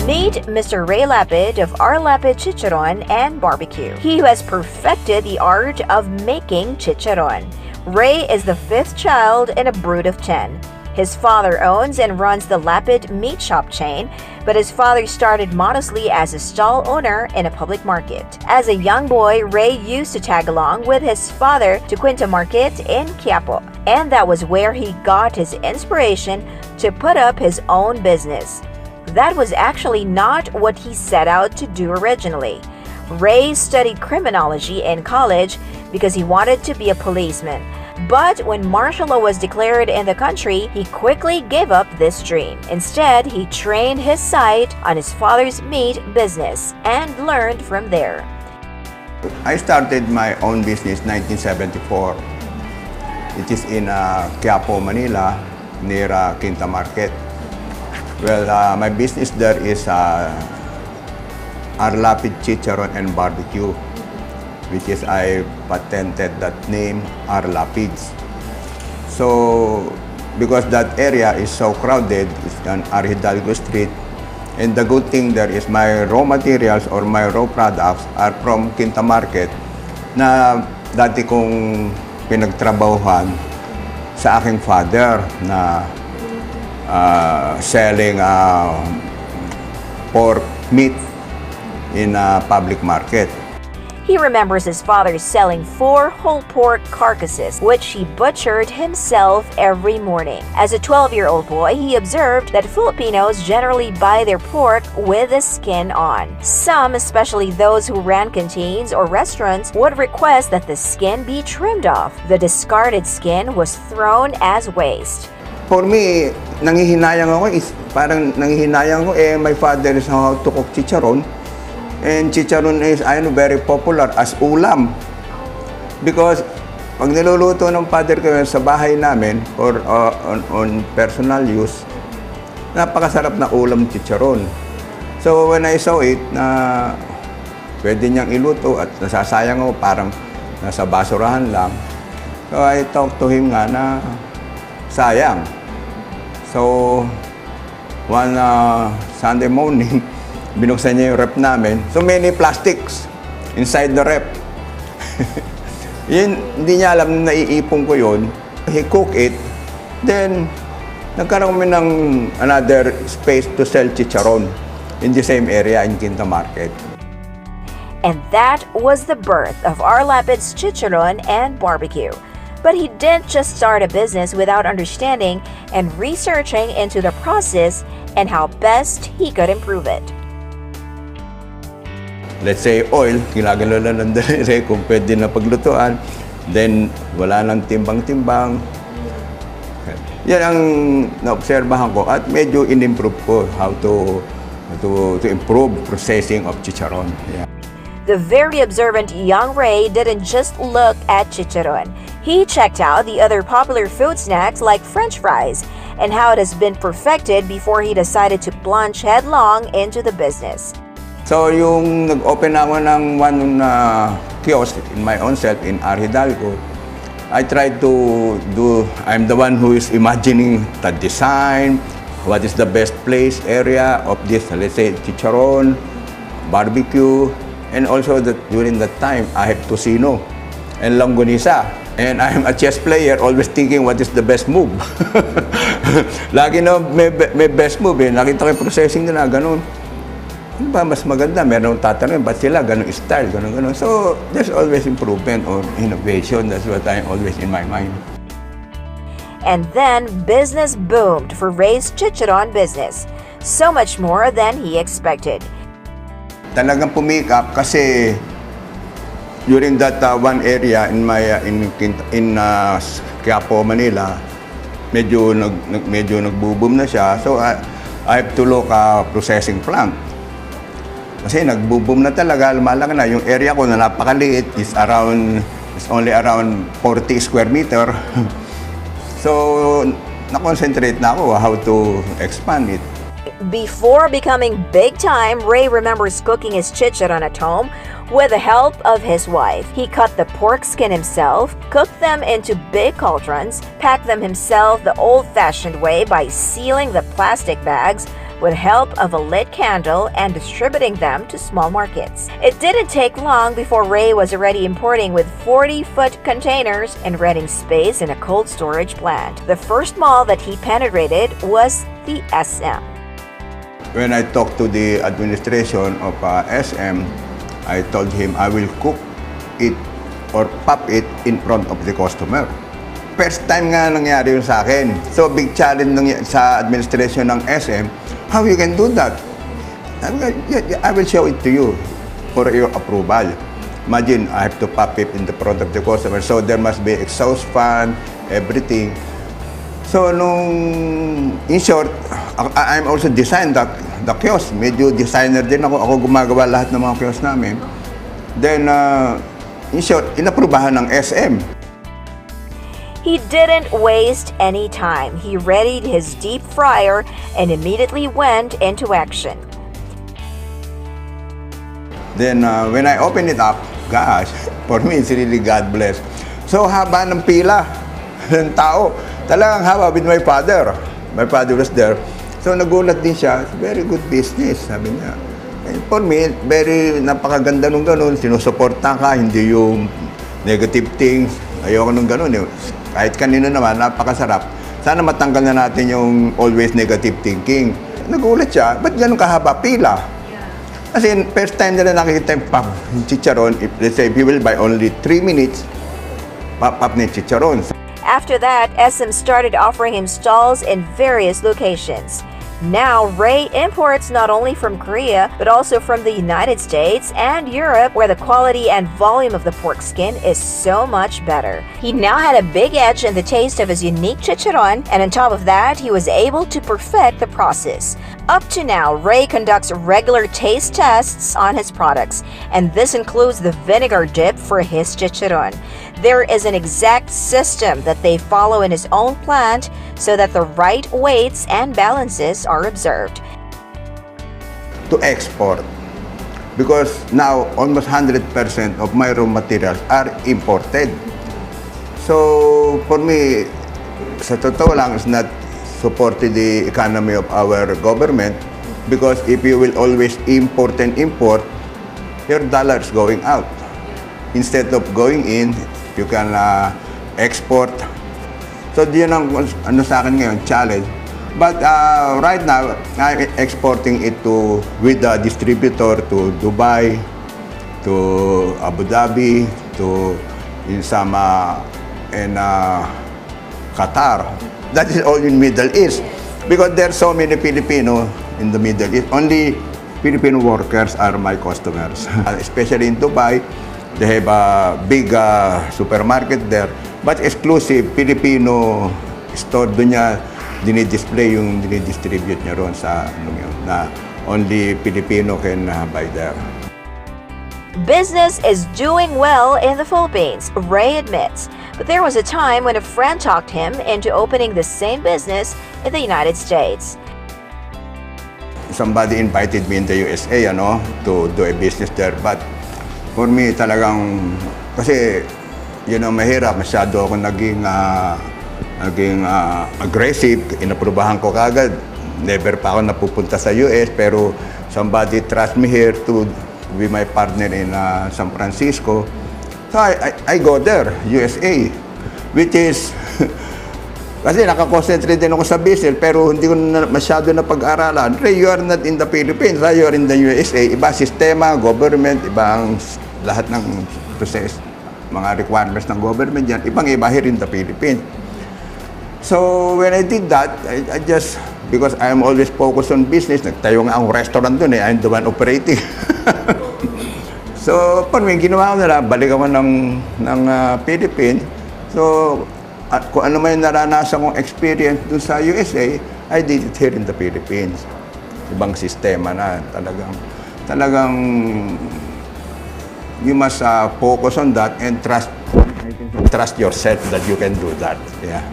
Meet Mr. Ray Lapid of our Lapid Chicharon and Barbecue. He has perfected the art of making chicharon. Ray is the fifth child in a brood of 10. His father owns and runs the Lapid meat shop chain, but his father started modestly as a stall owner in a public market. As a young boy, Ray used to tag along with his father to Quinta Market in Quiapo, and that was where he got his inspiration to put up his own business. That was actually not what he set out to do originally. Ray studied criminology in college because he wanted to be a policeman. But when martial law was declared in the country, he quickly gave up this dream. Instead, he trained his sight on his father's meat business and learned from there. I started my own business 1974. It is in Quiapo, Manila, near Quinta Market. Well, my business there is our Lapid Chicharon and Barbecue, which is I patented that name, our Lapids. So, because that area is so crowded, it's on our Hidalgo Street, and the good thing there is my raw materials or my raw products are from Quinta Market na dati kong pinagtrabahuhan sa aking father na selling pork meat in a public market. He remembers his father selling 4 whole pork carcasses, which he butchered himself every morning. As a 12-year-old boy, he observed that Filipinos generally buy their pork with the skin on. Some, especially those who ran canteens or restaurants, would request that the skin be trimmed off. The discarded skin was thrown as waste. For me, nangihinayang ako my father is how to cook chicharon. And chicharon is, very popular as ulam. Because pag niluluto ng father ko sa bahay namin or on personal use, napakasarap na ulam chicharon. So when I saw it na pwede niyang iluto at nasasayang ako, parang nasa basurahan lang. So I talked to him nga na sayang. So one Sunday morning, binuksan niya yung rep namin. So many plastics inside the rep. Yun, hindi niya alam na naiipon ko yun. He cooked it. Then, nagkaroon kami ng another space to sell chicharon in the same area in Quinta Market. And that was the birth of our Lapid's Chicharon and Barbecue. But he didn't just start a business without understanding and researching into the process and how best he could improve it. Let's say oil, ginagalo lang ng daliri kung pwede na paglutuan. Then, wala nang timbang-timbang. Yan ang naobserbahan ko at medyo in-improve ko how to improve processing of chicharon. Yeah. The very observant young Ray didn't just look at chicharon. He checked out the other popular food snacks like French fries and how it has been perfected before he decided to plunge headlong into the business. So yung nag-open ako ng one kiosk in my own self in Hidalgo, I tried to do, I'm the one who is imagining the design, what is the best place area of this, let's say, chicharon, barbecue, and also that during that time, I have tocino and longganisa. And I'm a chess player, always thinking what is the best move. Lagi na may best move eh. Nakita ko yung processing nila, ganun. Ano ba mas maganda? Meron tatanungin, ba't sila ganun style, ganun. So, there's always improvement or innovation. That's what I'm always in my mind. And then, business boomed for Ray's Chicharon business. So much more than he expected. Talagang pumikap kasi during that one area in my Quiapo, Manila, medyo nagbo-boom na siya. So I have to look processing plant. Kasi nagbo-boom na talaga, lumalaki na yung area ko na napakaliit is only around 40 square meter. So na-concentrate na ako how to expand it. Before becoming big time, Ray remembers cooking his chicharon at home with the help of his wife. He cut the pork skin himself, cooked them into big cauldrons, packed them himself the old-fashioned way by sealing the plastic bags with help of a lit candle and distributing them to small markets. It didn't take long before Ray was already importing with 40-foot containers and renting space in a cold storage plant. The first mall that he penetrated was the SM. When I talked to the administration of SM, I told him I will cook it or pop it in front of the customer. First time nga nangyari yun sa akin. So big challenge sa administration ng SM, how you can do that? I will show it to you for your approval. Imagine, I have to pop it in the front of the customer. So there must be exhaust fan, everything. So in short, I'm also designed the kiosk. Medyo designer din ako. Ako gumagawa lahat ng mga kiosk namin. Then, in short, inaprubahan ng SM. He didn't waste any time. He readied his deep fryer and immediately went into action. Then, when I opened it up, gosh, for me, it's really God bless. So, haba ng pila ng tao. Talagang haba with my father. My father was there. So, nagulat din siya. Very good business, sabi niya. And for me, very napakaganda nung ganun. Sinusuporta ka, hindi yung negative things. Ayoko nung ganun. Kahit kanino naman, napakasarap. Sana matanggal na natin yung always negative thinking. Nagulat siya, ba't ganun kahaba pila? Kasi first time nila nakikita yung chicharon, if let's say, we will buy only 3 minutes, pop ni chicharon. After that, SM started offering him stalls in various locations. Now, Ray imports not only from Korea, but also from the United States and Europe, where the quality and volume of the pork skin is so much better. He now had a big edge in the taste of his unique chicharon, and on top of that, he was able to perfect the process. Up to now, Ray conducts regular taste tests on his products, and this includes the vinegar dip for his chicharon. There is an exact system that they follow in his own plant so that the right weights and balances are observed. To export, because now almost 100% of my raw materials are imported. So for me, sa totoo lang, it's not supporting the economy of our government, because if you will always import and import, your dollar is going out. Instead of going in, you can export. So, yun ang ano sa akin ngayon, challenge. But right now, I'm exporting it with the distributor to Dubai, to Abu Dhabi, to in some in Qatar. That is all in Middle East. Because there are so many Filipino in the Middle East. Only Filipino workers are my customers. Especially in Dubai, they have a big supermarket there. But exclusive Filipino store, doon niya dinidisplay yung dinidistribute niya ron sa na only Filipino can buy there. Business is doing well in the Philippines, Ray admits. But there was a time when a friend talked him into opening the same business in the United States. Somebody invited me in the USA, to do a business there. But for me, talagang, kasi, mahirap. Masyado ako naging aggressive. Inaprubahan ko kagad. Never pa ako napupunta sa US, pero somebody trust me here to be my partner in San Francisco. So I go there, USA, which is, kasi nakakonsentrate din ako sa business, pero hindi ko masyado na pag-aralan. Ray, you are not in the Philippines, you are in the USA. Iba sistema, government, iba ang lahat ng process, mga requirements ng government yan, ibang-iba here in the Philippines. So when I did that, I just, because I am always focused on business, nagtayo nga ang restaurant doon, I'm the one operating. So, pag may ginawa ko nila, balik ako ng Philippines. So, kung ano may naranasan kong experience dun sa USA, I did it here in the Philippines. Ibang sistema na, talagang you must focus on that and trust yourself that you can do that. Yeah.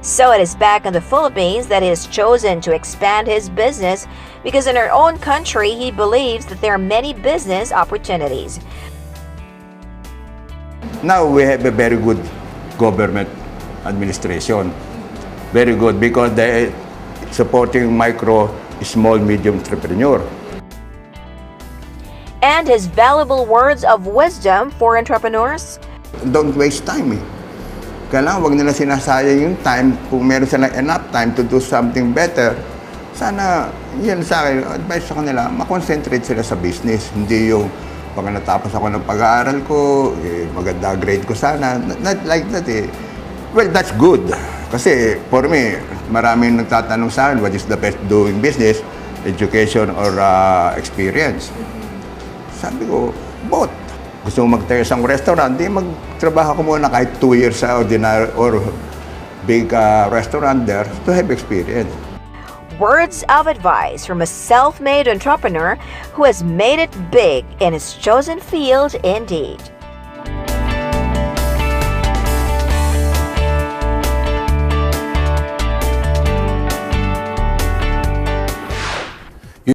So it is back in the Philippines that he has chosen to expand his business, because in our own country, he believes that there are many business opportunities. Now we have a very good government administration. Very good, because supporting micro, small, medium entrepreneur. And his valuable words of wisdom for entrepreneurs? Don't waste time eh. Kailangan wag nila sinasayang yung time. Kung meron silang enough time to do something better, sana, yan sa akin, advice sa kanila, makonsentrate sila sa business. Hindi yung pag natapos ako ng pag-aaral ko, maganda grade ko sana. Not like that eh. Well, that's good. Kasi for me, maraming nagtatanong sa akin, what is the best doing business? Education or experience? Sabi ko, both. Gusto mo magtayo sa restaurant, di magtrabaho ko muna kahit 2 years sa ordinary or big restaurant there to have experience. Words of advice from a self-made entrepreneur who has made it big in his chosen field indeed.